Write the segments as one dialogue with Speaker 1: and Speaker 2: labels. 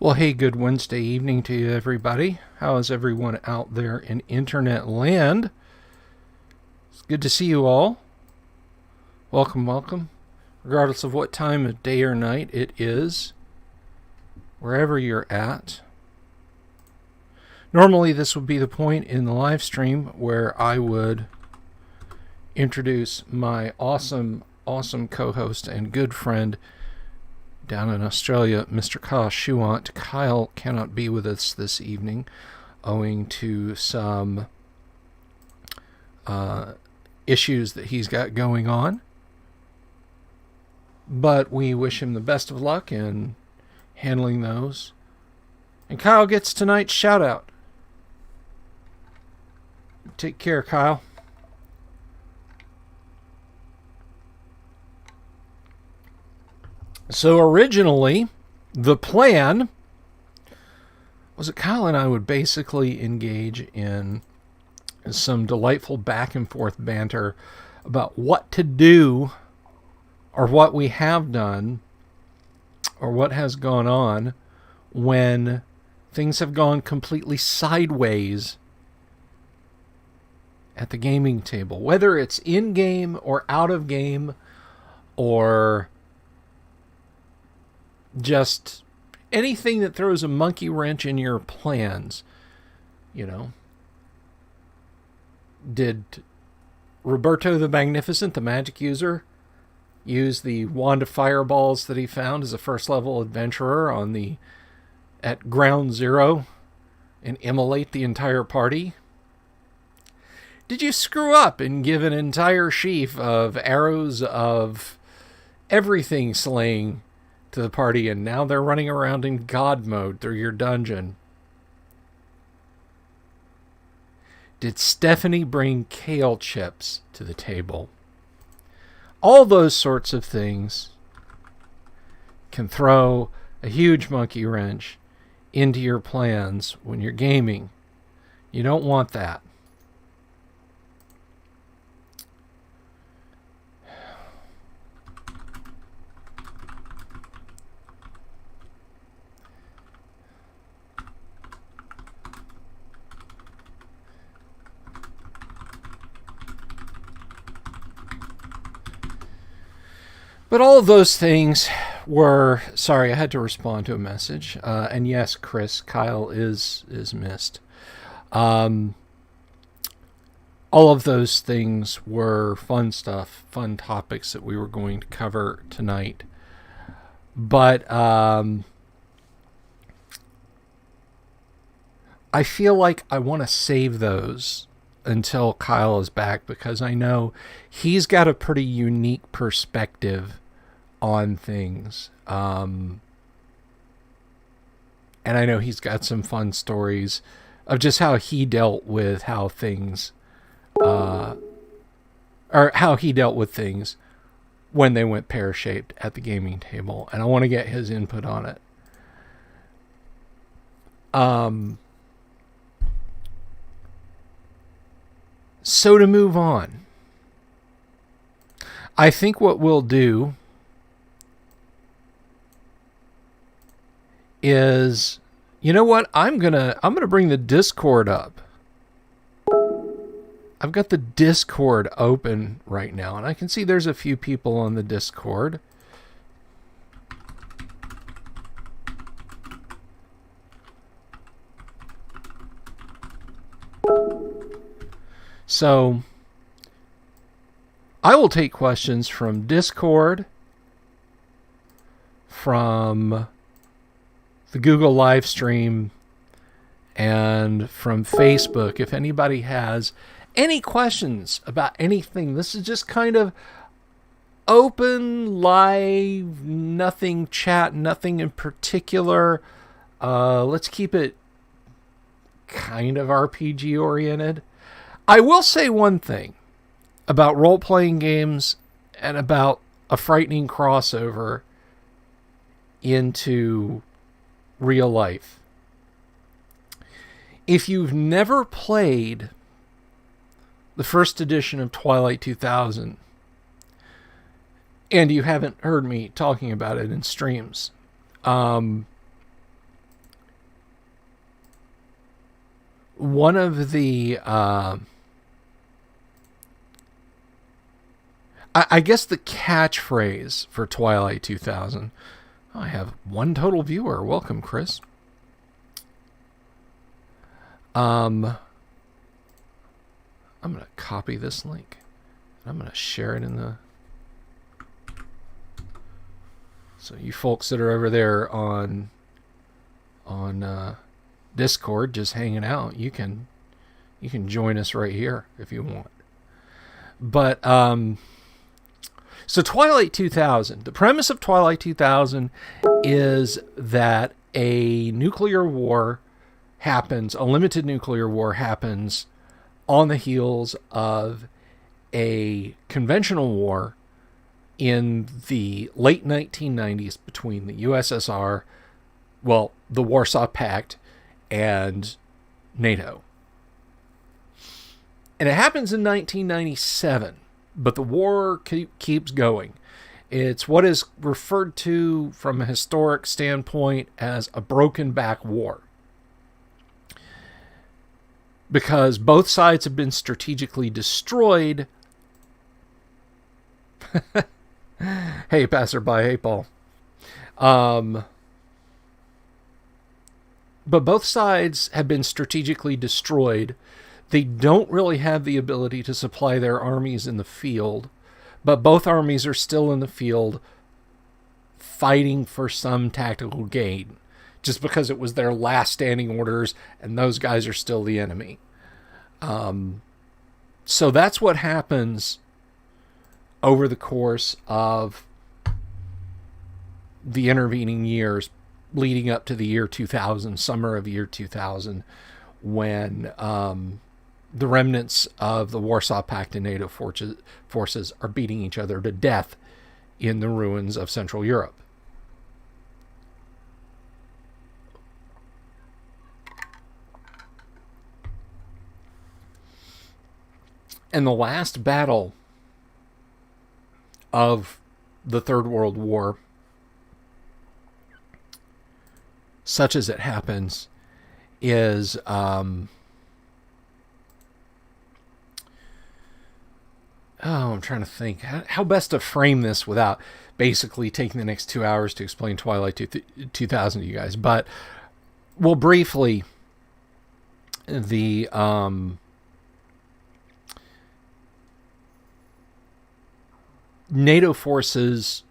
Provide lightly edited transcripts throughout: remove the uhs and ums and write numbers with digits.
Speaker 1: Well, hey, good Wednesday evening to you, everybody. How is everyone out there in internet land? It's good to see you all. Welcome, welcome. Regardless of what time of day or night it is, wherever you're at. Normally, this would be the point in the live stream where I would introduce my awesome co-host and good friend down in Australia, Mr. Kyle Schuant. Kyle cannot be with us this evening owing to some issues that he's got going on. But we wish him the best of luck in handling those. And Kyle gets tonight's shout out. Take care, Kyle. So originally, the plan was that Kyle and I would basically engage in some delightful back and forth banter about what to do or what we have done or what has gone on when things have gone completely sideways at the gaming table, whether it's in-game or out of game or just anything that throws a monkey wrench in your plans. You know, did Roberto the Magnificent, the magic user, use the wand of fireballs that he found as a first level adventurer at ground zero and immolate the entire party? Did you screw up and give an entire sheaf of arrows of everything slaying to the party, and now they're running around in God mode through your dungeon? Did Stephanie bring kale chips to the table? All those sorts of things can throw a huge monkey wrench into your plans when you're gaming. You don't want that. But all of those things were... Sorry, I had to respond to a message. And yes, Chris, Kyle is missed. All of those things were fun stuff, fun topics that we were going to cover tonight. But I feel like I want to save those until Kyle is back, because I know he's got a pretty unique perspective on things. And I know he's got some fun stories of just how he dealt with how things, or how he dealt with things when they went pear-shaped at the gaming table. And I want to get his input on it. So to move on, I think what we'll do is, you know what? I'm gonna bring the Discord up. I've got the Discord open right now, and I can see there's a few people on the Discord. So I will take questions from Discord, from the Google live stream, and from Facebook. If anybody has any questions about anything, this is just kind of open, live, nothing chat, nothing in particular. Let's keep it kind of RPG oriented. I will say one thing about role-playing games and about a frightening crossover into real life. If you've never played the first edition of Twilight 2000, and you haven't heard me talking about it in streams, one of the I guess the catchphrase for Twilight 2000. I have one total viewer. Welcome, Chris. I'm going to copy this link. I'm going to share it in the... So you folks that are over there on Discord just hanging out, you can join us right here if you want. But so Twilight 2000, the premise of Twilight 2000 is that a nuclear war happens, a limited nuclear war happens on the heels of a conventional war in the late 1990s between the USSR, well, the Warsaw Pact, and NATO. And it happens in 1997, but the war keeps going. It's what is referred to from a historic standpoint as a broken back war, because both sides have been strategically destroyed. Hey, passerby. Hey, Paul. But both sides have been strategically destroyed. They don't really have the ability to supply their armies in the field, but both armies are still in the field fighting for some tactical gain, just because it was their last standing orders, and those guys are still the enemy. So that's what happens over the course of the intervening years leading up to the year 2000, summer of year 2000, when the remnants of the Warsaw Pact and NATO forces are beating each other to death in the ruins of Central Europe. And the last battle of the Third World War, such as it happens, is I'm trying to think how best to frame this without basically taking the next 2 hours to explain Twilight 2000 to you guys. But, well, briefly, the NATO forces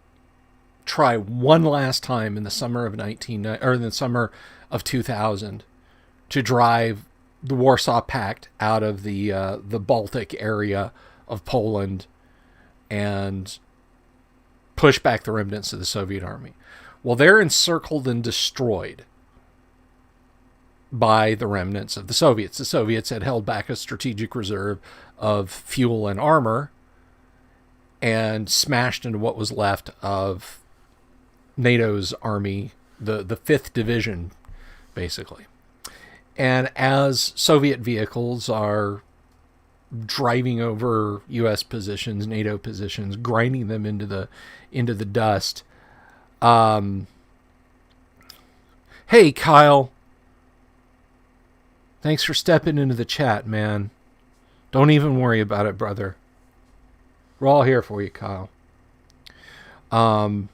Speaker 1: try one last time in the summer of 2000 to drive the Warsaw Pact out of the Baltic area of Poland and push back the remnants of the Soviet army. Well, they're encircled and destroyed by the remnants of the Soviets. The Soviets had held back a strategic reserve of fuel and armor and smashed into what was left of NATO's army, the 5th Division, basically. And as Soviet vehicles are driving over U.S. positions, NATO positions, grinding them into the dust. Hey, Kyle. Thanks for stepping into the chat, man. Don't even worry about it, brother. We're all here for you, Kyle. The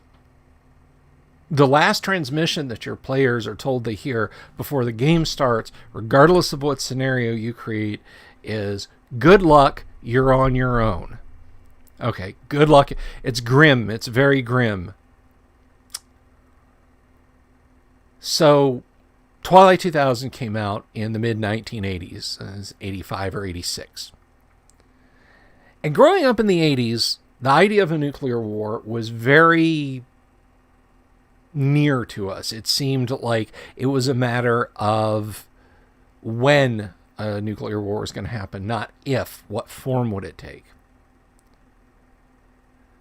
Speaker 1: last transmission that your players are told they hear before the game starts, regardless of what scenario you create, is good luck, you're on your own. Okay, good luck. It's grim. It's very grim. So, Twilight 2000 came out in the mid-1980s, 85 or 86. And growing up in the 80s, the idea of a nuclear war was very near to us. It seemed like it was a matter of when a nuclear war was going to happen, not if. What form would it take?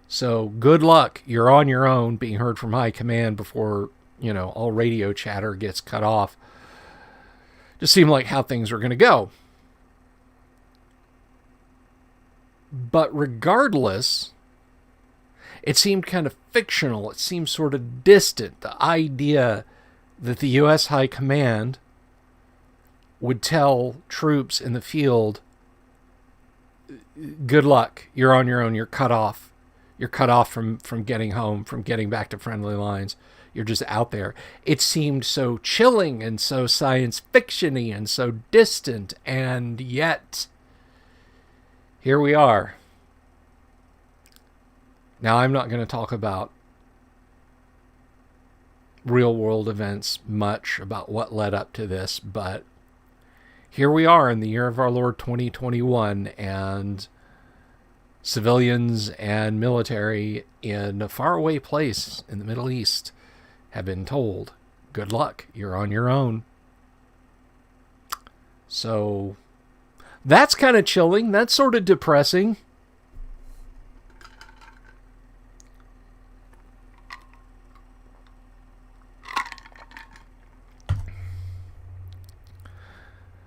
Speaker 1: So good luck. You're on your own, being heard from high command before, all radio chatter gets cut off. Just seemed like how things were going to go. But regardless, it seemed kind of fictional. It seemed sort of distant. The idea that the U.S. High Command would tell troops in the field, good luck, you're on your own, you're cut off. You're cut off from getting home, from getting back to friendly lines. You're just out there. It seemed so chilling and so science fiction-y and so distant, and yet here we are. Now, I'm not going to talk about real-world events much, about what led up to this, but here we are in the year of our Lord 2021, and civilians and military in a faraway place in the Middle East have been told, good luck, you're on your own. So that's kind of chilling. That's sort of depressing.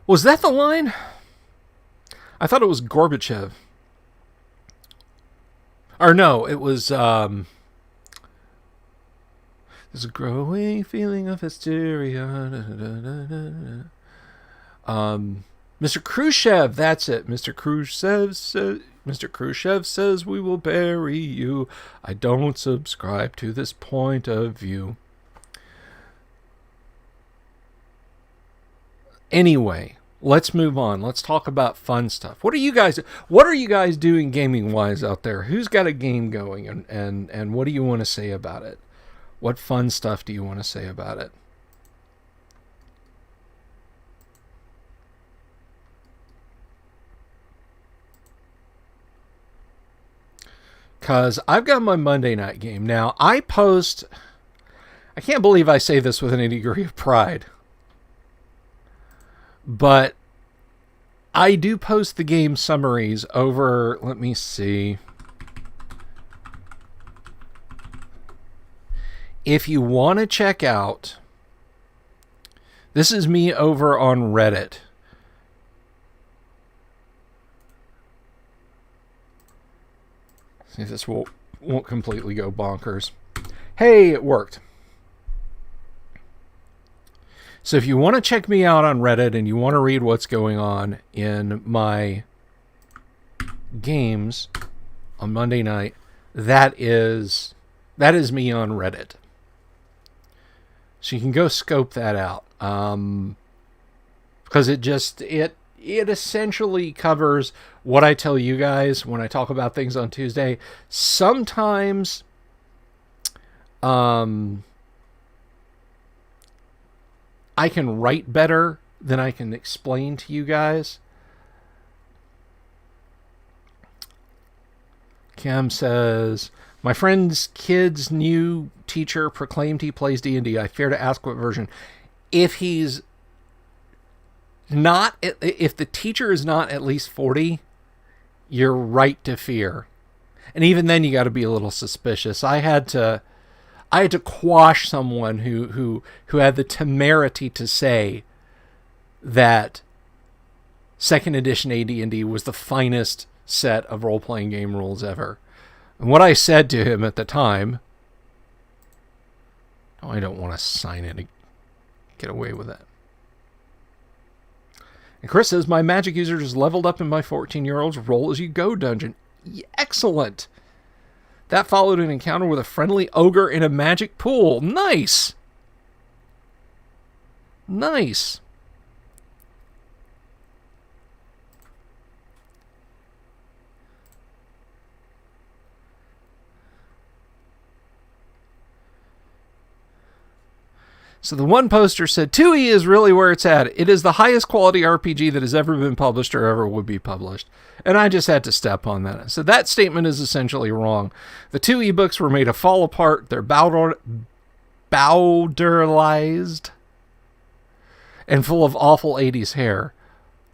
Speaker 1: Was that the line? I thought it was Gorbachev. Or no, it was, there's a growing feeling of hysteria. Mr. Khrushchev, that's it. Mr. Khrushchev says we will bury you. I don't subscribe to this point of view. Anyway, let's move on. Let's talk about fun stuff. What are you guys doing gaming wise out there? Who's got a game going, and what do you want to say about it? What fun stuff do you want to say about it? Cause I've got my Monday night game. Now I can't believe I say this with any degree of pride, but I do post the game summaries over, let me see. If you want to check out, this is me over on Reddit. See if this won't completely go bonkers. Hey, it worked. So if you want to check me out on Reddit and you want to read what's going on in my games on Monday night, that is me on Reddit. So you can go scope that out. Because it essentially covers what I tell you guys when I talk about things on Tuesday. Sometimes I can write better than I can explain to you guys. Cam says, my friend's kid's new teacher proclaimed he plays D&D. I fear to ask what version. If the teacher is not at least 40, you're right to fear. And even then you got to be a little suspicious. I had to quash someone who had the temerity to say that second edition AD&D was the finest set of role-playing game rules ever. And what I said to him at the time, I don't want to sign it and get away with that. And Chris says, my magic user just leveled up in my 14-year-old's roll as you go dungeon. Excellent. That followed an encounter with a friendly ogre in a magic pool. Nice. Nice. So the one poster said, 2E is really where it's at. It is the highest quality RPG that has ever been published or ever would be published. And I just had to step on that. So that statement is essentially wrong. The 2E books were made to fall apart. They're bowdlerized and full of awful 80s hair.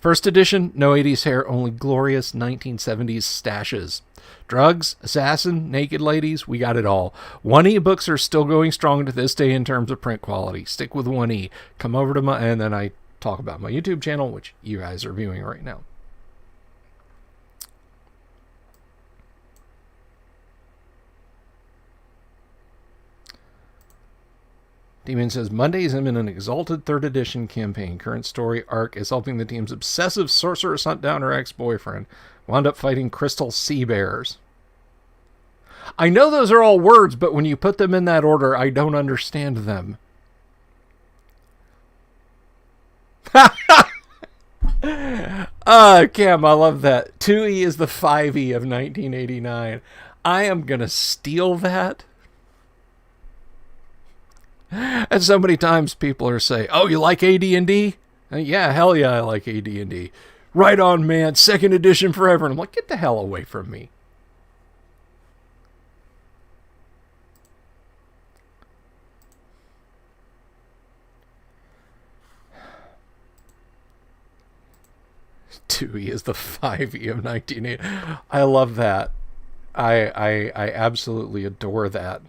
Speaker 1: First edition, no 80s hair, only glorious 1970s stashes. Drugs, assassin, naked ladies, we got it all. 1E books are still going strong to this day in terms of print quality. Stick with 1E. Come over to and then I talk about my YouTube channel, which you guys are viewing right now. Demon says, Mondays I'm in an Exalted 3rd Edition campaign. Current story arc is helping the team's obsessive sorceress hunt down her ex-boyfriend. Wound up fighting crystal sea bears. I know those are all words, but when you put them in that order, I don't understand them. Cam, I love that. 2E is the 5E of 1989. I am going to steal that. And so many times people are saying, oh, you like AD&D? Yeah, hell yeah, I like AD&D. Right on, man. 2nd edition forever. And I'm like, get the hell away from me. He is the 5E of 1980. I love that. I absolutely adore that.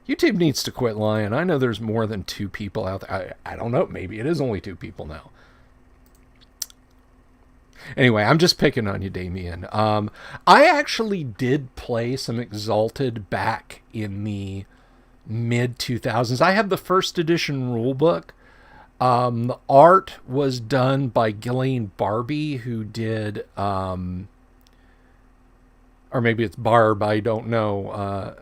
Speaker 1: YouTube needs to quit lying. I know there's more than 2 people out there. I don't know. Maybe it is only 2 people now. Anyway, I'm just picking on you, Damien. I actually did play some Exalted back in the mid-2000s. I have the 1st edition rulebook. The art was done by Gillian Barbie, who did, or maybe it's Barb, I don't know.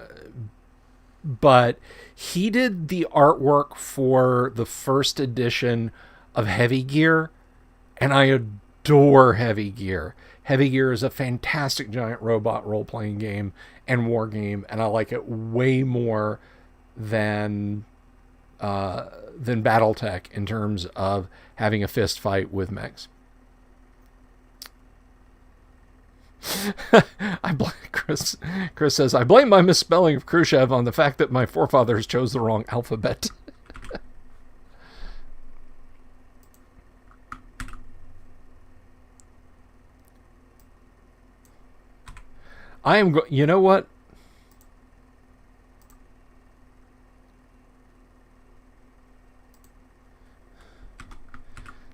Speaker 1: But he did the artwork for the 1st edition of Heavy Gear, and I adore Heavy Gear. Heavy Gear is a fantastic giant robot role-playing game and war game, and I like it way more than BattleTech in terms of having a fist fight with mechs. Chris says, I blame my misspelling of Khrushchev on the fact that my forefathers chose the wrong alphabet. You know what?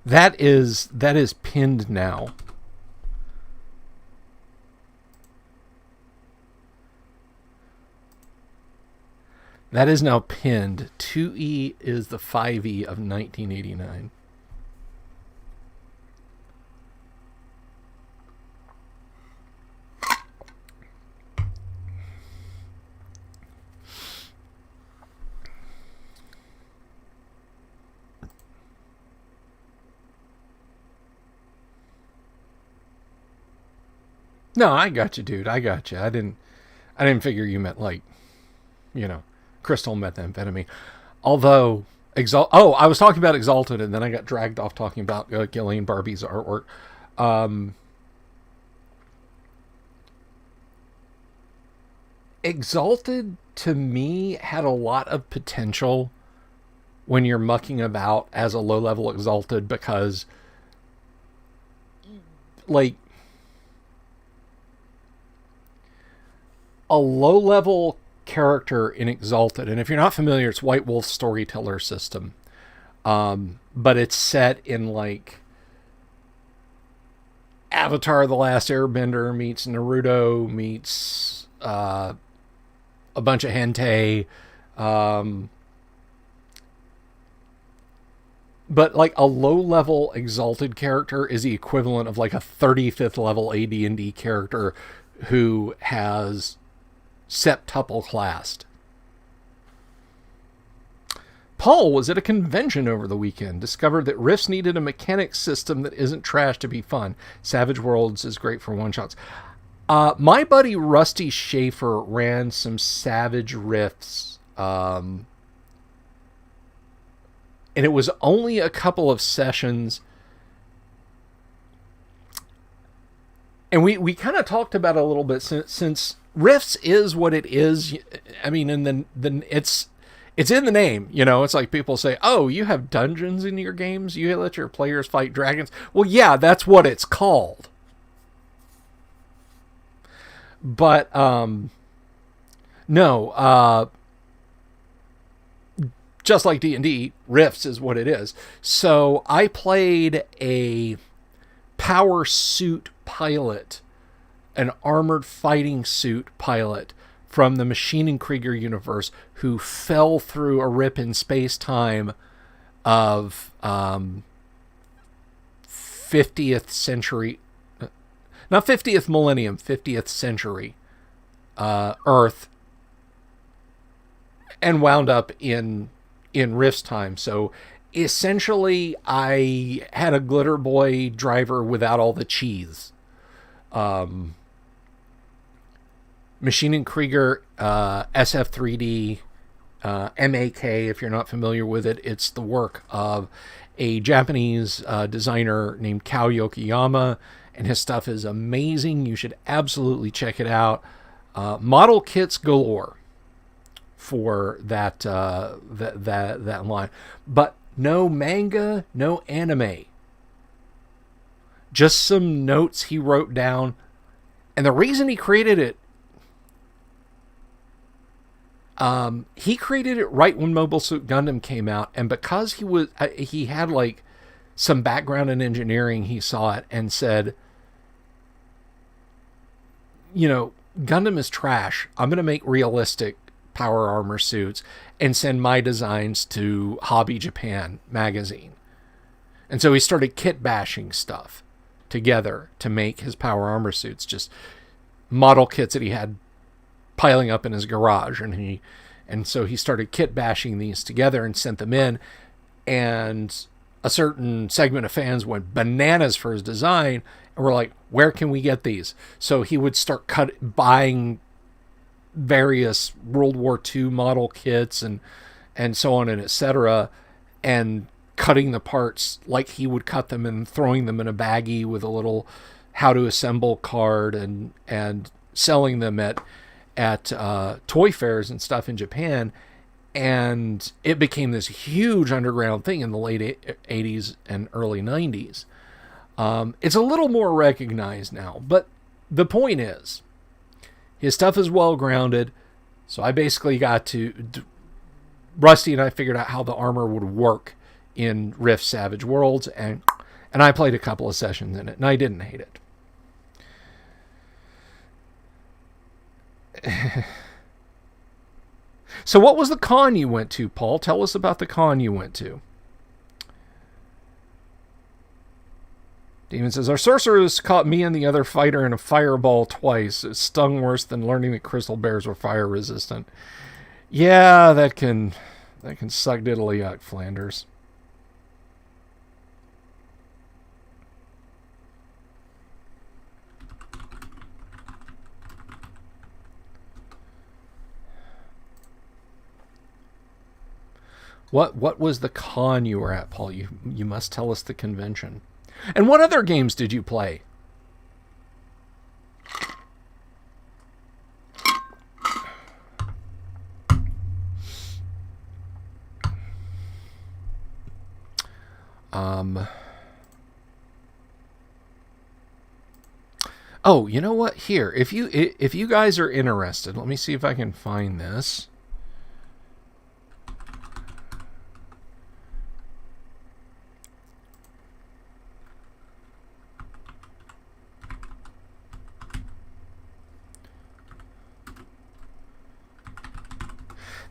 Speaker 1: That is pinned now. That is now pinned. 2E is the 5E of 1989. No, I got you, dude. I got you. I didn't figure you meant like, crystal methamphetamine. Although I was talking about Exalted, and then I got dragged off talking about Gillian Barbie's artwork. Exalted to me had a lot of potential when you're mucking about as a low-level Exalted, because like a low-level character in Exalted, and if you're not familiar, it's White Wolf's storyteller system, but it's set in like Avatar: The Last Airbender meets Naruto meets a bunch of hentai, but like a low-level Exalted character is the equivalent of like a 35th level AD&D character who has septuple classed. Paul was at a convention over the weekend, discovered that Rifts needed a mechanics system that isn't trash to be fun. Savage Worlds is great for one-shots. My buddy Rusty Schaefer ran some Savage Rifts, and it was only a couple of sessions. And we kind of talked about it a little bit since Rifts is what it is. I mean, and then it's in the name, It's like people say, "Oh, you have dungeons in your games. You let your players fight dragons." Well, yeah, that's what it's called. But no. Just like D&D, Rifts is what it is. So I played a power suit pilot, an armored fighting suit pilot from the Maschinenkrieger universe who fell through a rip in space-time of 50th century, not 50th millennium, 50th century Earth, and wound up in Rift's time. So essentially, I had a Glitter Boy driver without all the cheese. Maschinenkrieger SF3D MAK, if you're not familiar with it, it's the work of a Japanese designer named Kao Yokoyama, and his stuff is amazing. You should absolutely check it out. Model kits galore for that line, but no manga, no anime. Just some notes he wrote down, and the reason he created it. He created it right when Mobile Suit Gundam came out, and because he had like some background in engineering, he saw it and said, Gundam is trash. I'm going to make realistic power armor suits and send my designs to Hobby Japan magazine. And so he started kit bashing stuff together to make his power armor suits, just model kits that he had piling up in his garage, and so he started kit bashing these together and sent them in, and a certain segment of fans went bananas for his design and were like, where can we get these? So he would start buying various World War II model kits and so on and etc., and cutting the parts like he would cut them and throwing them in a baggie with a little how to assemble card and selling them at toy fairs and stuff in Japan, and it became this huge underground thing in the late 80s and early 90s. It's a little more recognized now, but the point is, his stuff is well grounded, so I basically got Rusty and I figured out how the armor would work in Rift Savage Worlds, and I played a couple of sessions in it, and I didn't hate it. So what was the con you went to, Paul? Tell us about the con you went to. Demon says, our sorceress caught me and the other fighter in a fireball twice. It stung worse than learning that crystal bears were fire resistant. Yeah, that can suck diddly yuck, Flanders. What was the con you were at, Paul? You must tell us the convention. And what other games did you play? Oh, you know what? Here, if you guys are interested, let me see if I can find this.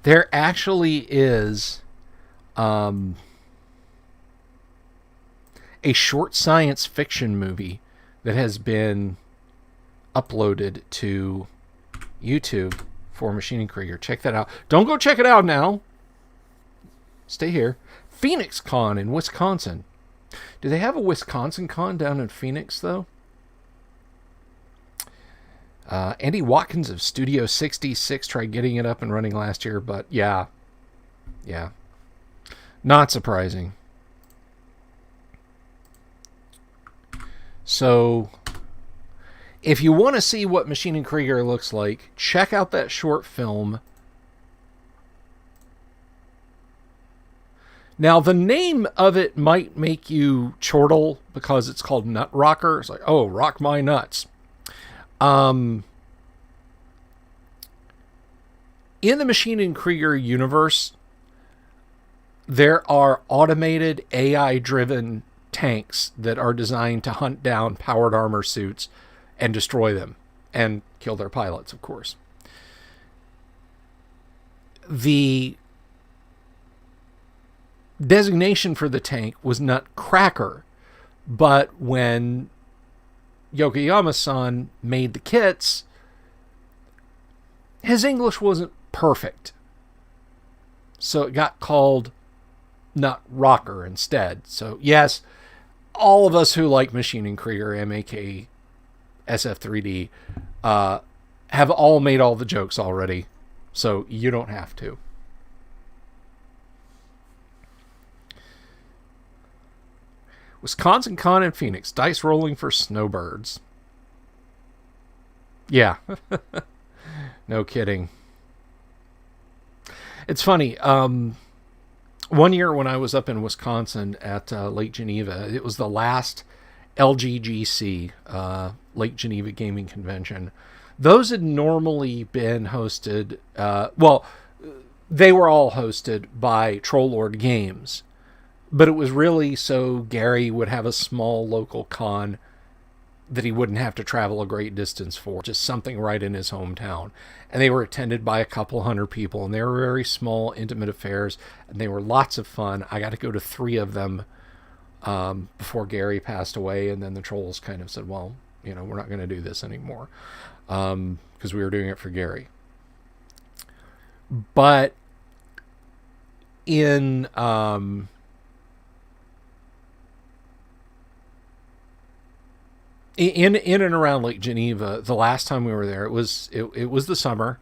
Speaker 1: There actually is a short science fiction movie that has been uploaded to YouTube for Maschinenkrieger. Check that out. Don't go check it out now. Stay here. Phoenix Con in Wisconsin. Do they have a Wisconsin Con down in Phoenix, though? Andy Watkins of Studio 66 tried getting it up and running last year, but yeah. Not surprising. So, if you want to see what Maschinenkrieger looks like, check out that short film. Now, the name of it might make you chortle because it's called Nut Rocker. It's like, oh, rock my nuts. In the Maschinenkrieger universe, there are automated AI-driven tanks that are designed to hunt down powered armor suits and destroy them and kill their pilots, of course. the designation for the tank was Nutcracker, but when Yokoyama-san made the kits, his English wasn't perfect. So it got called Nut Rocker instead. So yes, all of us who like Maschinen Krieger, MAK, SF3D, have all made all the jokes already. So you don't have to. Wisconsin Con in Phoenix. Dice rolling for snowbirds. Yeah. No kidding. It's funny. One year when I was up in Wisconsin at Lake Geneva, it was the last LGGC, Lake Geneva Gaming Convention. Those had normally been hosted, they were all hosted by Trollord Games. But it was really so Gary would have a small local con that he wouldn't have to travel a great distance for, just something right in his hometown. And they were attended by a couple hundred people, and they were very small, intimate affairs, and they were lots of fun. I got to go to 3 of them before Gary passed away, and then the Trolls kind of said, well, we're not going to do this anymore, because we were doing it for Gary. But in and around Lake Geneva, the last time we were there, it was the summer.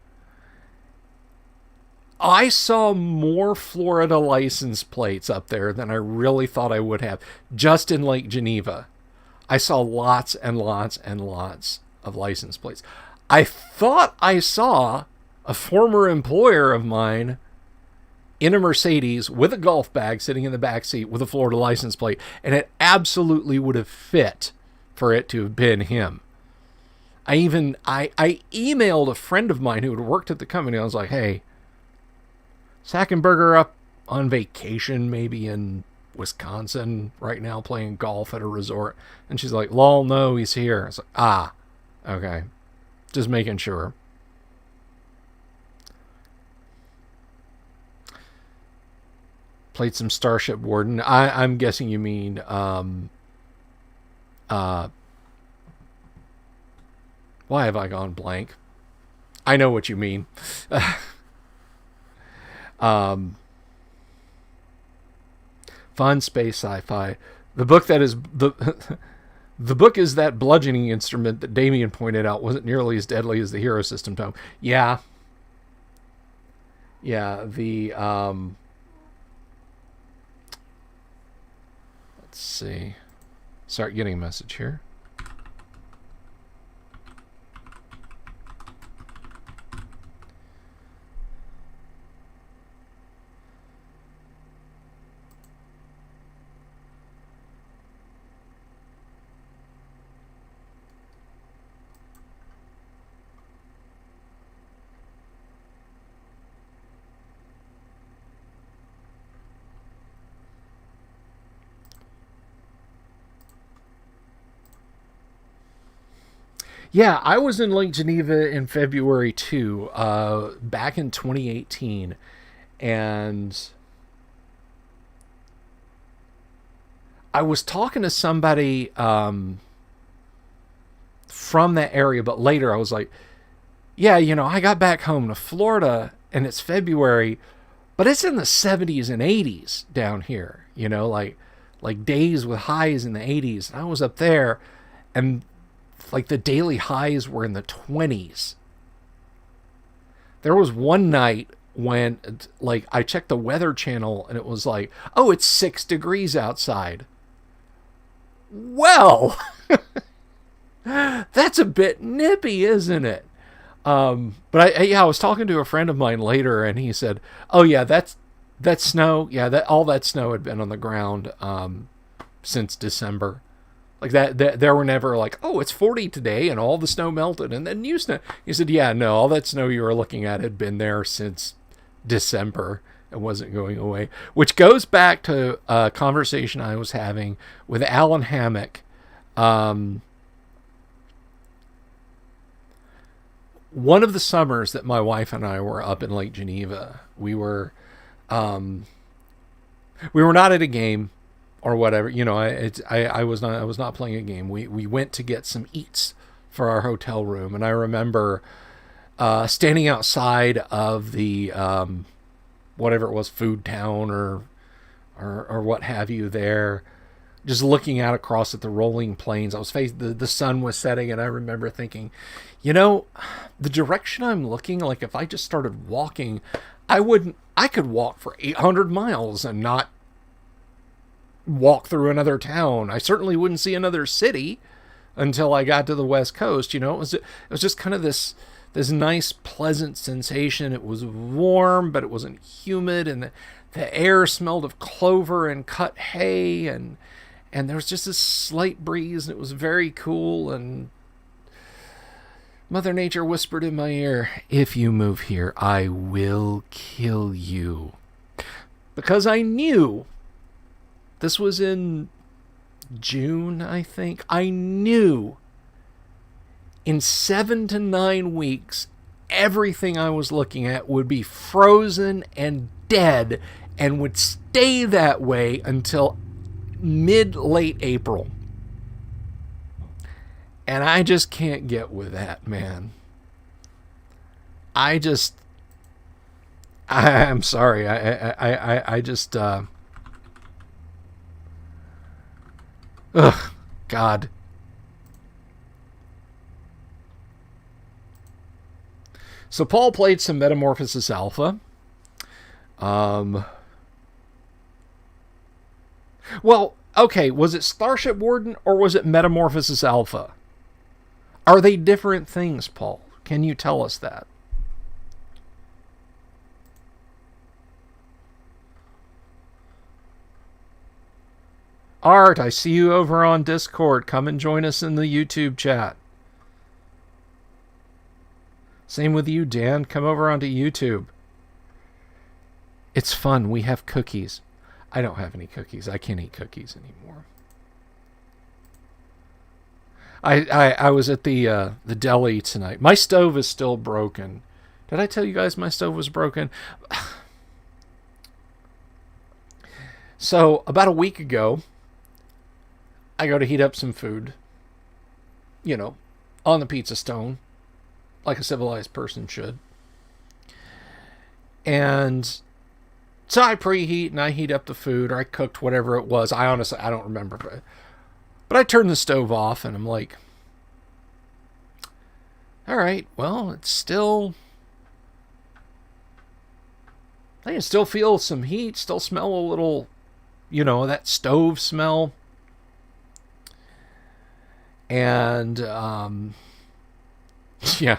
Speaker 1: I saw more Florida license plates up there than I really thought I would have, just in Lake Geneva. I saw lots and lots and lots of license plates. I thought I saw a former employer of mine in a Mercedes with a golf bag sitting in the back seat with a Florida license plate, and it absolutely would have fit for it to have been him. I emailed a friend of mine who had worked at the company. I was like, hey, Sackenberger up on vacation, maybe in Wisconsin right now, playing golf at a resort. And she's like, lol, no, he's here. I was like, okay. Just making sure. Played some Starship Warden. I'm guessing you mean why have I gone blank? I know what you mean. Fun space sci-fi. The book that is the book is that bludgeoning instrument that Damien pointed out wasn't nearly as deadly as the Hero System tome. Yeah. The let's see. Start getting a message here. Yeah, I was in Lake Geneva in February too, back in 2018, and I was talking to somebody from that area, but later I was like, yeah, I got back home to Florida, and it's February, but it's in the 70s and 80s down here, like days with highs in the 80s, and I was up there, and like the daily highs were in the 20s. There was one night when like I checked the Weather Channel and it was like, oh, it's 6 degrees outside. Well, that's a bit nippy, isn't it? But I was talking to a friend of mine later, and he said, oh yeah, that's snow. Yeah, all that snow had been on the ground since December. Like that there were never like, oh, it's 40 today and all the snow melted and then new snow. He said, yeah, no, all that snow you were looking at had been there since December and wasn't going away. Which goes back to a conversation I was having with Alan Hammock one of the summers that my wife and I were up in Lake Geneva, we were not at a game or whatever. I was not playing a game. We went to get some eats for our hotel room, and I remember standing outside of the whatever it was, Food Town or what have you there, just looking out across at the rolling plains. I was the sun was setting, and I remember thinking, the direction I'm looking, like if I just started walking, I could walk for 800 miles and not walk through another town. I certainly wouldn't see another city until I got to the West Coast. It was just kind of this nice, pleasant sensation. It was warm, but it wasn't humid, and the air smelled of clover and cut hay, and there was just this slight breeze, and it was very cool. And Mother Nature whispered in my ear, "If you move here, I will kill you." Because I knew, this was in June, I think, I knew in 7 to 9 weeks, everything I was looking at would be frozen and dead and would stay that way until mid-late April. And I just can't get with that, man. I'm sorry. I just, God. So Paul played some Metamorphosis Alpha. Well, okay, was it Starship Warden or was it Metamorphosis Alpha? Are they different things, Paul? Can you tell us that? Art, I see you over on Discord. Come and join us in the YouTube chat. Same with you, Dan. Come over onto YouTube. It's fun. We have cookies. I don't have any cookies. I can't eat cookies anymore. I was at the deli tonight. My stove is still broken. Did I tell you guys my stove was broken? So about a week ago, I go to heat up some food, on the pizza stone, like a civilized person should. And so I preheat and I heat up the food, or I cooked whatever it was. I don't remember. But I turned the stove off and I'm like, all right, well, I can still feel some heat, still smell a little, that stove smell. And, yeah,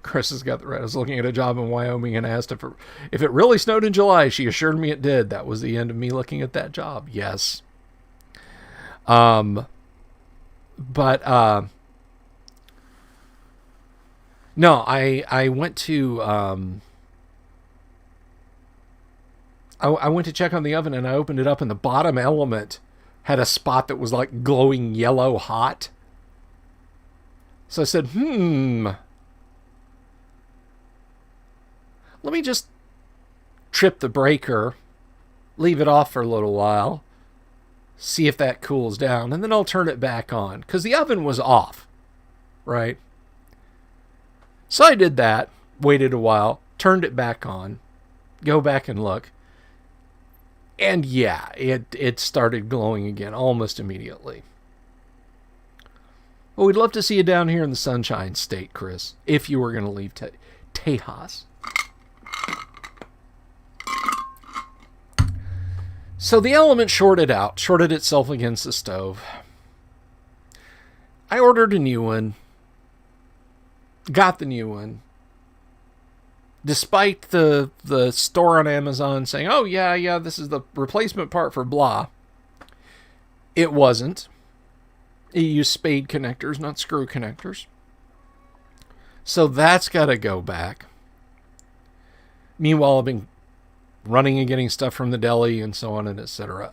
Speaker 1: Chris has got the right. I was looking at a job in Wyoming and asked if it really snowed in July. She assured me it did. That was the end of me looking at that job. Yes. No, I went to, I went to check on the oven and I opened it up and the bottom element had a spot that was like glowing yellow hot. So I said, let me just trip the breaker, leave it off for a little while, see if that cools down, and then I'll turn it back on. Because the oven was off, right? So I did that, waited a while, turned it back on, go back and look. And yeah, it started glowing again almost immediately. Well, we'd love to see you down here in the Sunshine State, Chris, if you were going to leave Tejas. So the element shorted itself against the stove. I ordered a new one, got the new one. Despite the store on Amazon saying, oh, yeah, this is the replacement part for blah. It wasn't. It used spade connectors, not screw connectors. So that's got to go back. Meanwhile, I've been running and getting stuff from the deli and so on and etc.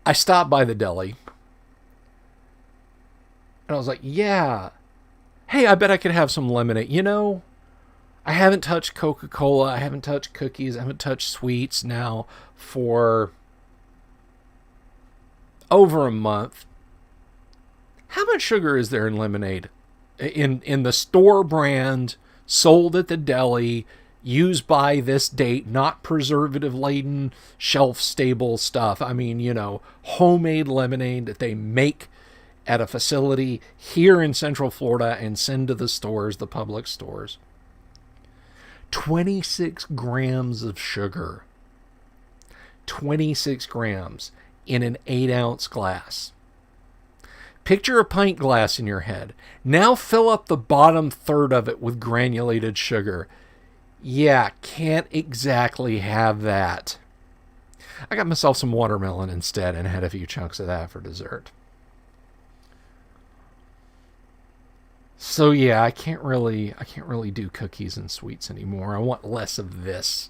Speaker 1: I stopped by the deli. And I was like, yeah. Hey, I bet I could have some lemonade. I haven't touched Coca-Cola. I haven't touched cookies. I haven't touched sweets now for over a month. How much sugar is there in lemonade? In the store brand, sold at the deli, used by this date, not preservative laden, shelf stable stuff. I mean, homemade lemonade that they make at a facility here in Central Florida and send to the stores, the public stores. 26 grams of sugar. 26 grams in an 8-ounce glass. Picture a pint glass in your head. Now fill up the bottom third of it with granulated sugar. Yeah, can't exactly have that. I got myself some watermelon instead and had a few chunks of that for dessert. So yeah, I can't really do cookies and sweets anymore. I want less of this.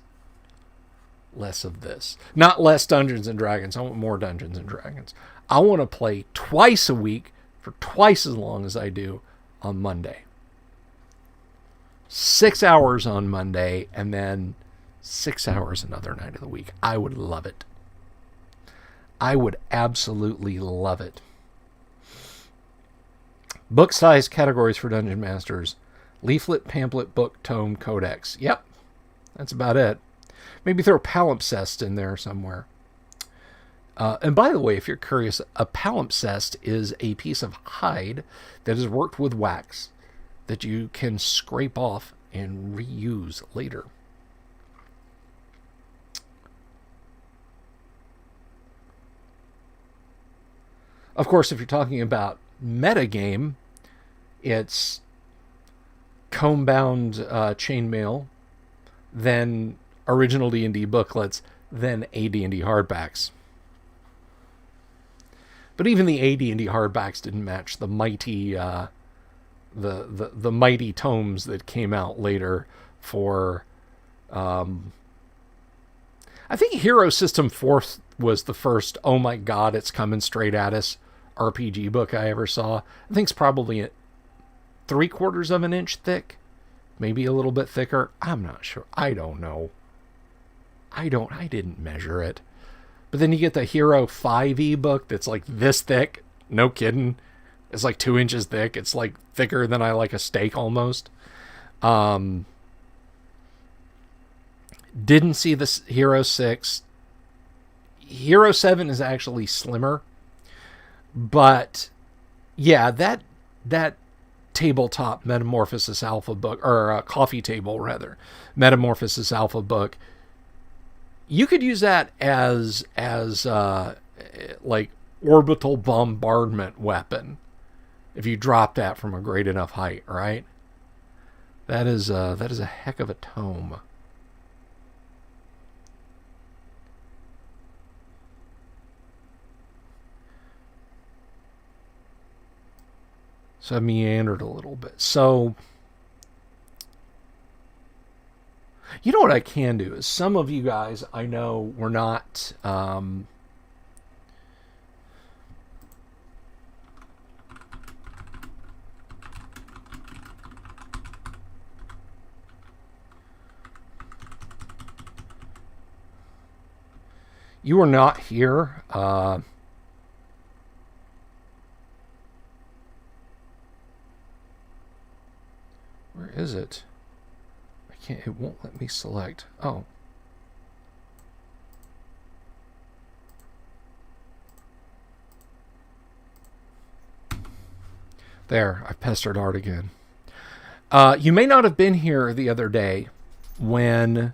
Speaker 1: Less of this. Not less Dungeons and Dragons. I want more Dungeons and Dragons. I want to play twice a week for twice as long as I do on Monday. 6 hours on Monday and then 6 hours another night of the week. I would love it. I would absolutely love it. Book size categories for Dungeon Masters. Leaflet, pamphlet, book, tome, codex. Yep. That's about it. Maybe throw palimpsest in there somewhere. And by the way, if you're curious, a palimpsest is a piece of hide that is worked with wax that you can scrape off and reuse later. Of course, if you're talking about metagame, it's comb-bound chainmail, then original D&D booklets, then AD&D hardbacks. But even the AD&D hardbacks didn't match the mighty the mighty tomes that came out later for I think Hero System 4 was the first, oh my god, it's coming straight at us RPG book I ever saw. I think it's probably 3/4 of an inch thick, maybe a little bit thicker. I'm not sure. I don't know. I didn't measure it. But then you get the Hero 5e book that's like this thick. No kidding. It's like 2 inches thick. It's like thicker than I like a steak almost. Didn't see this Hero 6. Hero 7 is actually slimmer. But yeah, that tabletop Metamorphosis Alpha book, or coffee table rather, Metamorphosis Alpha book, you could use that as like orbital bombardment weapon if you drop that from a great enough height, right? That is a heck of a tome. So I meandered a little bit. So you know what I can do is, some of you guys I know were not you were not here. Where is it? I can't, it won't let me select. Oh. There, I pestered Art again. You may not have been here the other day when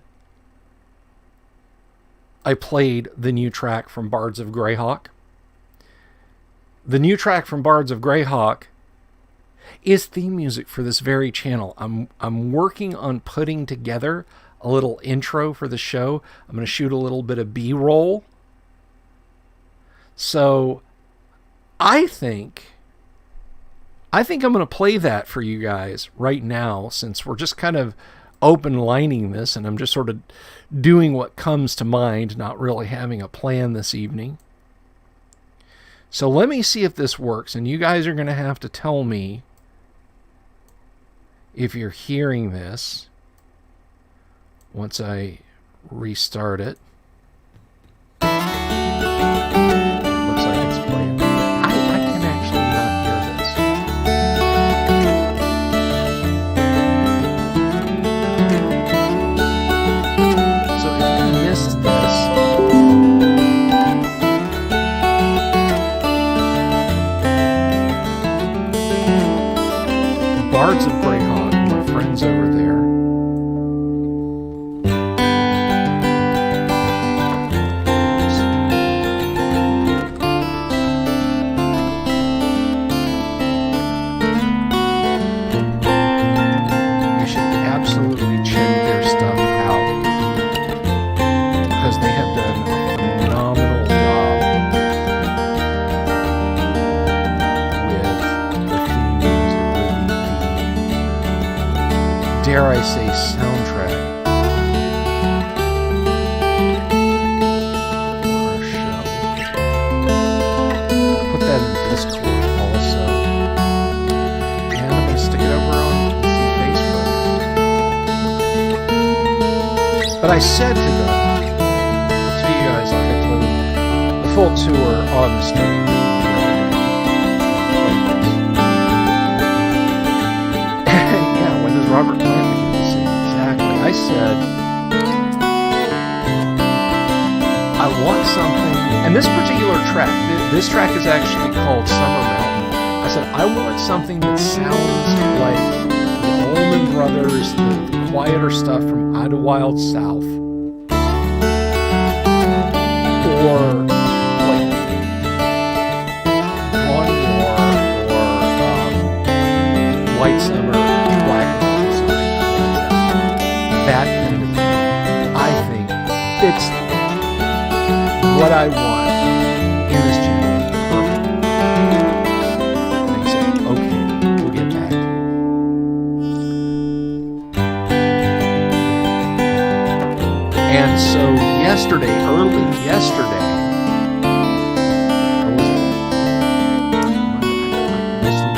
Speaker 1: I played the new track from Bards of Greyhawk. The new track from Bards of Greyhawk is theme music for this very channel. I'm working on putting together a little intro for the show. I'm going to shoot a little bit of B-roll. So I think I'm going to play that for you guys right now, since we're just kind of open lining this and I'm just sort of doing what comes to mind, not really having a plan this evening. So let me see if this works, and you guys are going to have to tell me if you're hearing this. once I restart it. It looks like it's playing. I can actually not hear this. So if you missed this, Bards of Greyhawk, my friends over there, you should absolutely check their stuff out because they have done a phenomenal job with the theme music, with dare I say, soundtrack for our show. I'll put that in Discord also. And I'm going to stick it over on Facebook. But I said to them, to you guys, like I told the folks who are on the stream, yeah, when does Robert Plant begin to sing? Exactly. I said, I want something, and this particular track, this track is actually called Summer Mountain. I said, I want something that sounds like the Allman Brothers, the quieter stuff from Idlewild South, or like Bonnie or White Summer, Black Mountain, something like that kind of thing. I think it's what I want in this channel. Perfect. And he said, okay, we'll get back to it. And so yesterday, early yesterday, or was it? I must have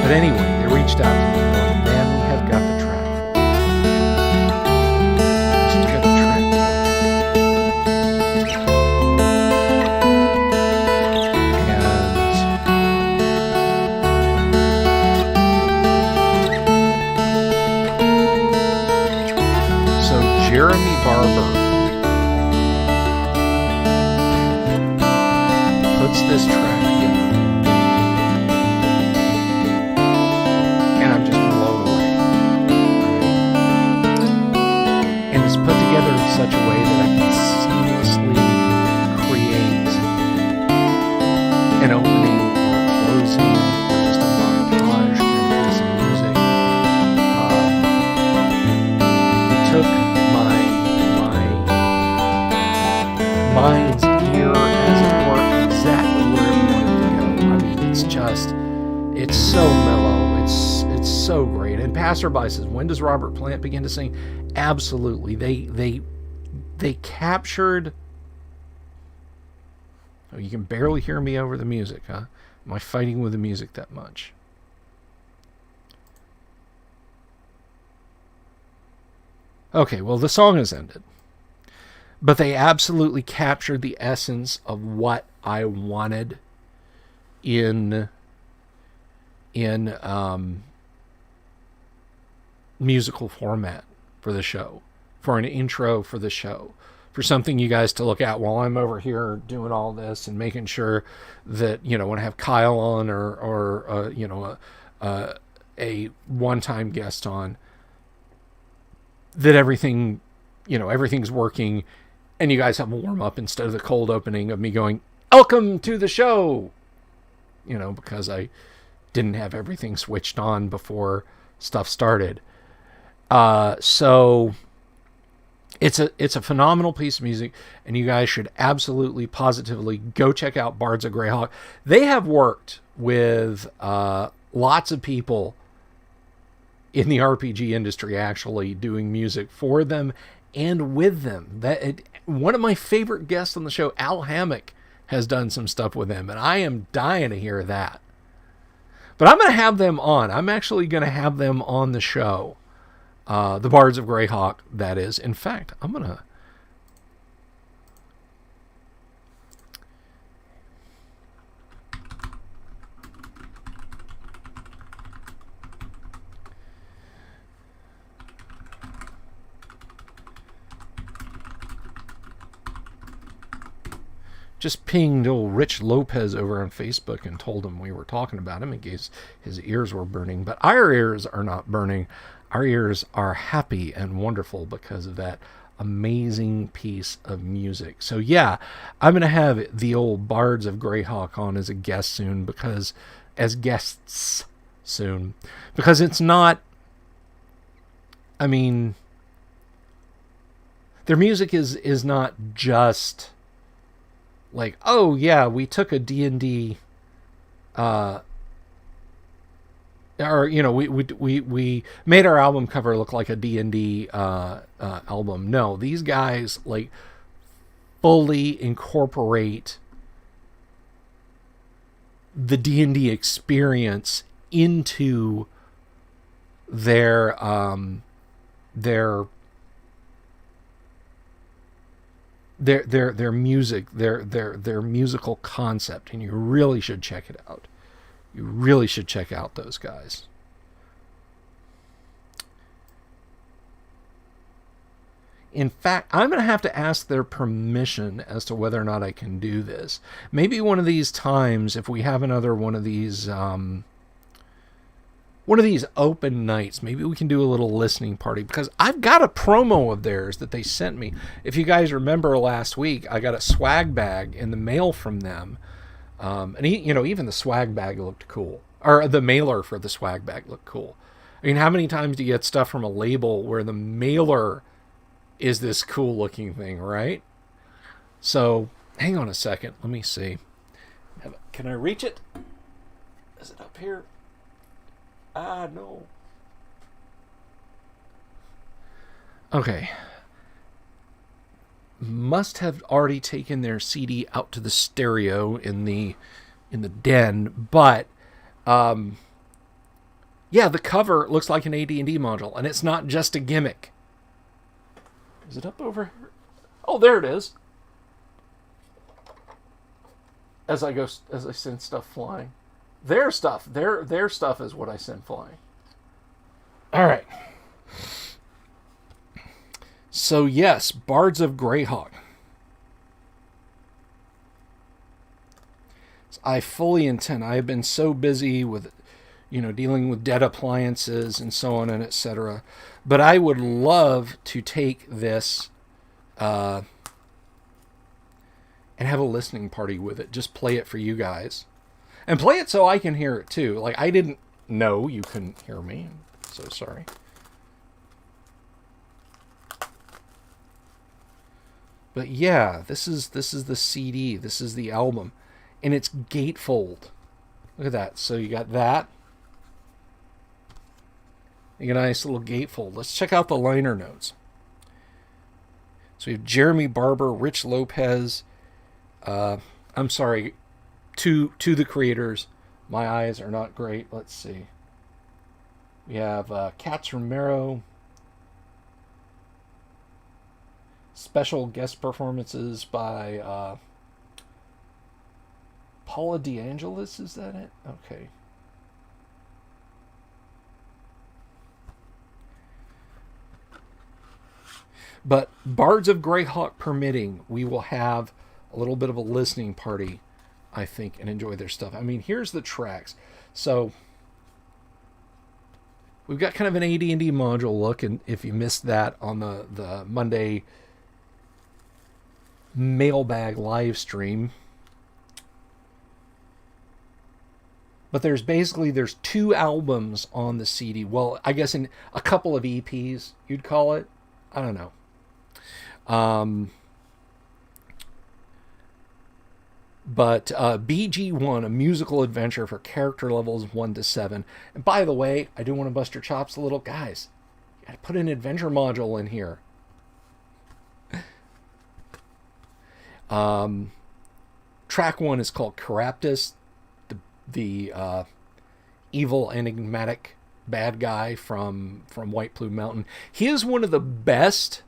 Speaker 1: But anyway, they reached out to me going, man, we have got the track for you. Just got the track And so Jeremy Barber puts this track together. Together in such a way that I can seamlessly create an opening or a closing or just a montage kind of piece of music. He took my mind's ear, as it were, exactly where it wanted to go. I mean, it's so mellow. It's so great. And Passerby says, when does Robert Plant begin to sing? Absolutely. They captured... Oh, you can barely hear me over the music, huh? Am I fighting with the music that much? Okay, well, the song has ended. But they absolutely captured the essence of what I wanted in musical format for the show, for an intro for the show, for something you guys to look at while I'm over here doing all this and making sure that, when I have Kyle on or a one-time guest on, that everything's working and you guys have a warm-up instead of the cold opening of me going, welcome to the show, because I didn't have everything switched on before stuff started. So it's a phenomenal piece of music, and you guys should absolutely, positively go check out Bards of Greyhawk. They have worked with lots of people in the RPG industry actually doing music for them and with them. One of my favorite guests on the show, Al Hammock, has done some stuff with them, and I am dying to hear that. But I'm going to have them on. I'm actually going to have them on the show. The Bards of Greyhawk, that is. In fact, I'm going to... just pinged old Rich Lopez over on Facebook and told him we were talking about him in case his ears were burning. But our ears are not burning. Our ears are happy and wonderful because of that amazing piece of music. So yeah, I'm going to have the old Bards of Greyhawk on as a guest soon, because as guests soon, because it's not, I mean, their music is not just like, oh yeah, we took a D&D, or we made our album cover look like a D&D album. No, these guys like fully incorporate the D&D experience into their music, their musical concept, and you really should check it out. You really should check out those guys. In fact, I'm going to have to ask their permission as to whether or not I can do this. Maybe one of these times, if we have another one of these open nights, maybe we can do a little listening party, because I've got a promo of theirs that they sent me. If you guys remember last week, I got a swag bag in the mail from them. And even the swag bag looked cool, or the mailer for the swag bag looked cool. I mean, how many times do you get stuff from a label where the mailer is this cool looking thing, right? So hang on a second. Let me see. Can I reach it? Is it up here? No. Okay. Must have already taken their CD out to the stereo in the den, but yeah, the cover looks like an AD&D module, and it's not just a gimmick. Is it up over here? Oh, there it is. As I send stuff flying. Their stuff is what I send flying. All right. So yes, Bards of Greyhawk. I fully intend. I have been so busy with, dealing with dead appliances and so on and etc. But I would love to take this and have a listening party with it. Just play it for you guys. And play it so I can hear it too. Like, I didn't know you couldn't hear me. I'm so sorry. But yeah, this is the CD. This is the album. And it's gatefold. Look at that. So you got that. You get a nice little gatefold. Let's check out the liner notes. So we have Jeremy Barber, Rich Lopez. I'm sorry. To the creators. My eyes are not great. Let's see. We have Katz Romero. Special guest performances by Paula DeAngelis. Is that it? Okay. But Bards of Greyhawk permitting, we will have a little bit of a listening party, I think, and enjoy their stuff. I mean, here's the tracks. So we've got kind of an AD&D module look, and if you missed that on the Monday mailbag live stream. But there's 2 albums on the CD. Well, I guess in a couple of EPs, you'd call it. I don't know. But BG1, a musical adventure for character levels 1 to 7. And by the way, I do want to bust your chops a little. Guys, you got to put an adventure module in here. Track 1 is called Caraptus, the evil, enigmatic bad guy from White Plume Mountain. He is one of the best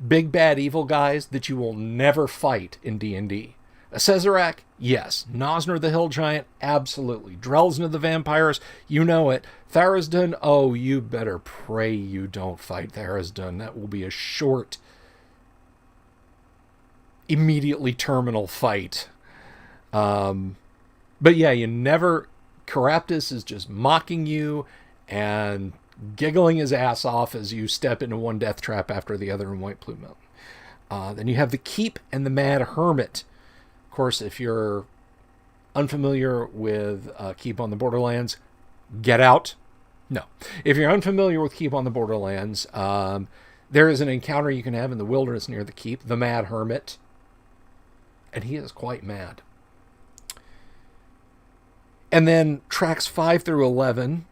Speaker 1: big bad evil guys that you will never fight in D&D. A Cesarak, yes. Nosner the Hill Giant, absolutely. Drelsna the Vampires, you know it. Tharizdun, oh, you better pray you don't fight Tharizdun. That will be a short, immediately terminal fight. But yeah, you never... Caraptus is just mocking you and giggling his ass off as you step into one death trap after the other in White Plume Mountain. Then you have the Keep and the Mad Hermit. Of course, if you're unfamiliar with Keep on the Borderlands, get out. No. If you're unfamiliar with Keep on the Borderlands, there is an encounter you can have in the wilderness near the Keep, the Mad Hermit. And he is quite mad. And then tracks 5 through 11,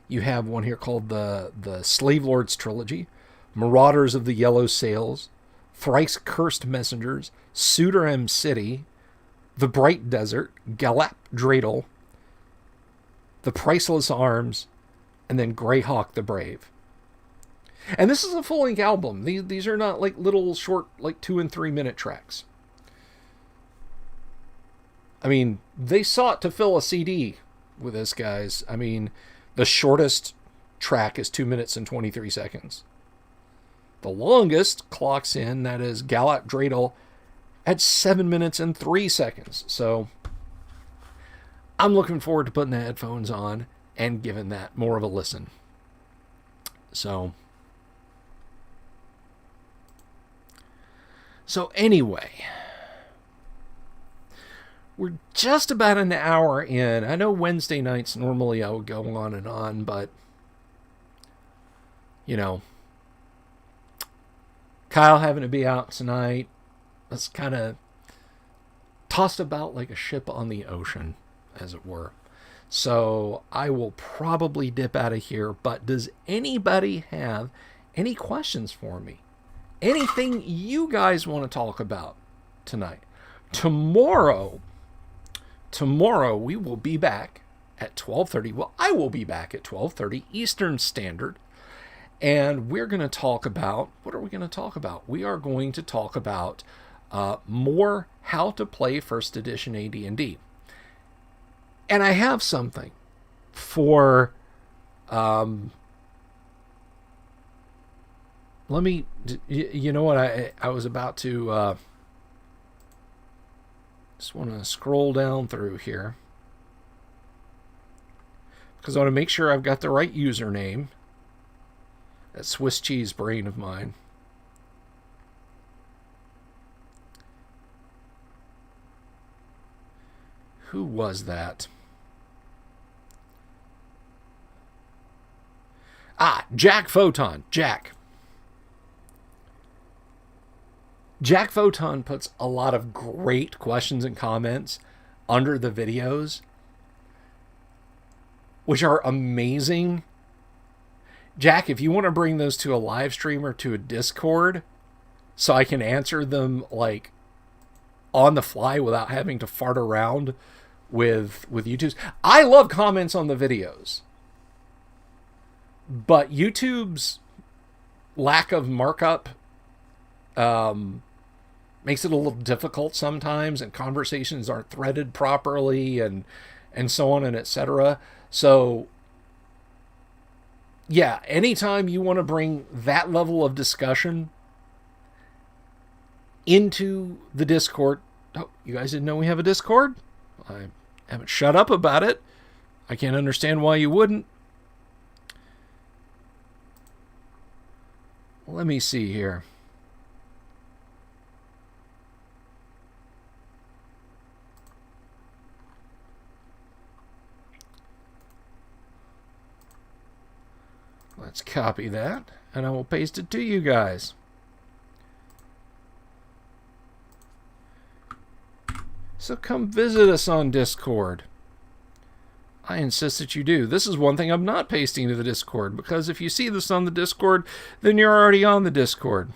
Speaker 1: you have one here called the Slave Lords Trilogy, Marauders of the Yellow Sails, Thrice Cursed Messengers, Suderem City, The Bright Desert, Galap Dreidel, The Priceless Arms, and then Greyhawk the Brave. And this is a full-length album. These are not like little short, like 2 and 3 minute tracks. I mean, they sought to fill a CD with this, guys. I mean, the shortest track is 2 minutes and 23 seconds. The longest clocks in, that is Galap Dreidel, at 7 minutes and 3 seconds. So, I'm looking forward to putting the headphones on and giving that more of a listen. So anyway... We're just about an hour in. I know Wednesday nights normally I would go on, but, you know, Kyle having to be out tonight, that's kind of tossed about like a ship on the ocean, as it were. So I will probably dip out of here, but does anybody have any questions for me? Anything you guys want to talk about tonight? Tomorrow we will be back at 12:30. Well, I will be back at 12:30 Eastern Standard. And we're going to talk about... What are we going to talk about? We are going to talk about more how to play first edition AD&D. And I have something for... let me... You know what? I was about to... Just want to scroll down through here, because I want to make sure I've got the right username. That Swiss cheese brain of mine. Who was that? Jack Photon. Jack Photon puts a lot of great questions and comments under the videos, which are amazing. Jack, if you want to bring those to a live stream or to a Discord so I can answer them like on the fly without having to fart around with YouTube's. I love comments on the videos, but YouTube's lack of markup makes it a little difficult sometimes, and conversations aren't threaded properly, and so on and etc. So yeah, anytime you want to bring that level of discussion into the Discord... Oh, you guys didn't know we have a Discord? I haven't shut up about it. I can't understand why you wouldn't. Let me see here. Let's copy that, and I will paste it to you guys. So come visit us on Discord. I insist that you do. This is one thing I'm not pasting to the Discord, because if you see this on the Discord, then you're already on the Discord.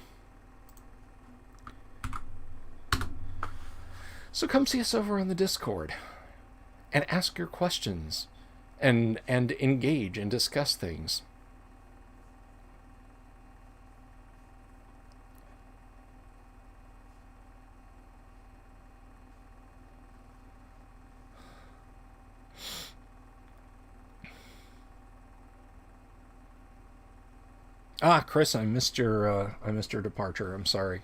Speaker 1: So come see us over on the Discord and ask your questions and engage and discuss things. Chris, I missed your departure. I'm sorry.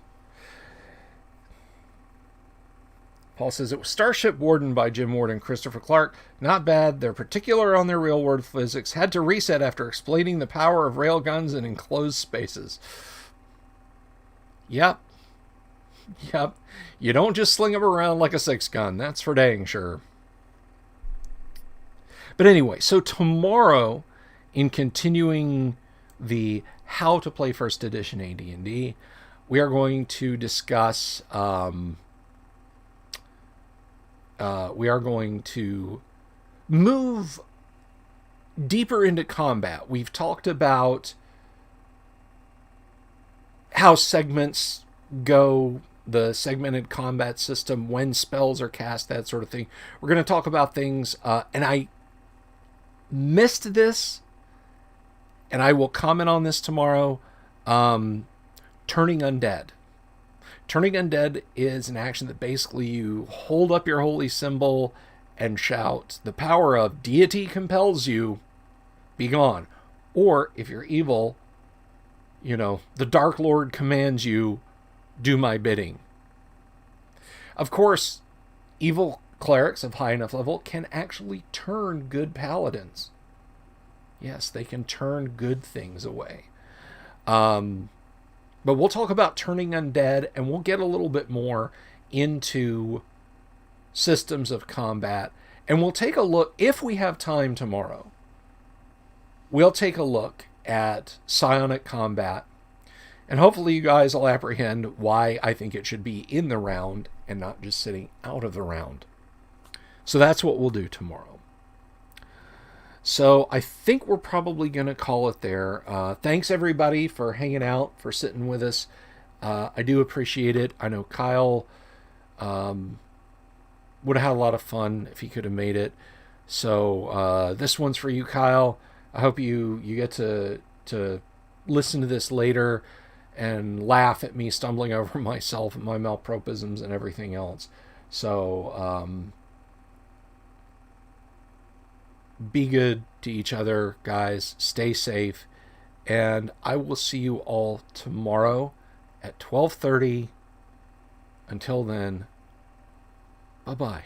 Speaker 1: Paul says it was Starship Warden by Jim Ward and Christopher Clark. Not bad. They're particular on their real world physics. Had to reset after explaining the power of railguns in enclosed spaces. Yep. Yep. You don't just sling them around like a 6-gun. That's for dang sure. But anyway, so tomorrow, in continuing the how to play first edition AD&D, we are going to discuss we are going to move deeper into combat. We've talked about how segments go, the segmented combat system, when spells are cast, that sort of thing. We're going to talk about things, and I missed this, and I will comment on this tomorrow, turning undead. Turning undead is an action that basically you hold up your holy symbol and shout, the power of deity compels you, be gone. Or, if you're evil, the Dark Lord commands you, do my bidding. Of course, evil clerics of high enough level can actually turn good paladins. Yes, they can turn good things away. But we'll talk about turning undead, and we'll get a little bit more into systems of combat. And we'll take a look, if we have time tomorrow, we'll take a look at psionic combat. And hopefully you guys will apprehend why I think it should be in the round and not just sitting out of the round. So that's what we'll do tomorrow. So I think we're probably going to call it there. Thanks, everybody, for hanging out, for sitting with us. I do appreciate it. I know Kyle would have had a lot of fun if he could have made it. So this one's for you, Kyle. I hope you get to listen to this later and laugh at me stumbling over myself and my malpropisms and everything else. So be good to each other, guys. Stay safe. And I will see you all tomorrow at 12:30. Until then, bye-bye.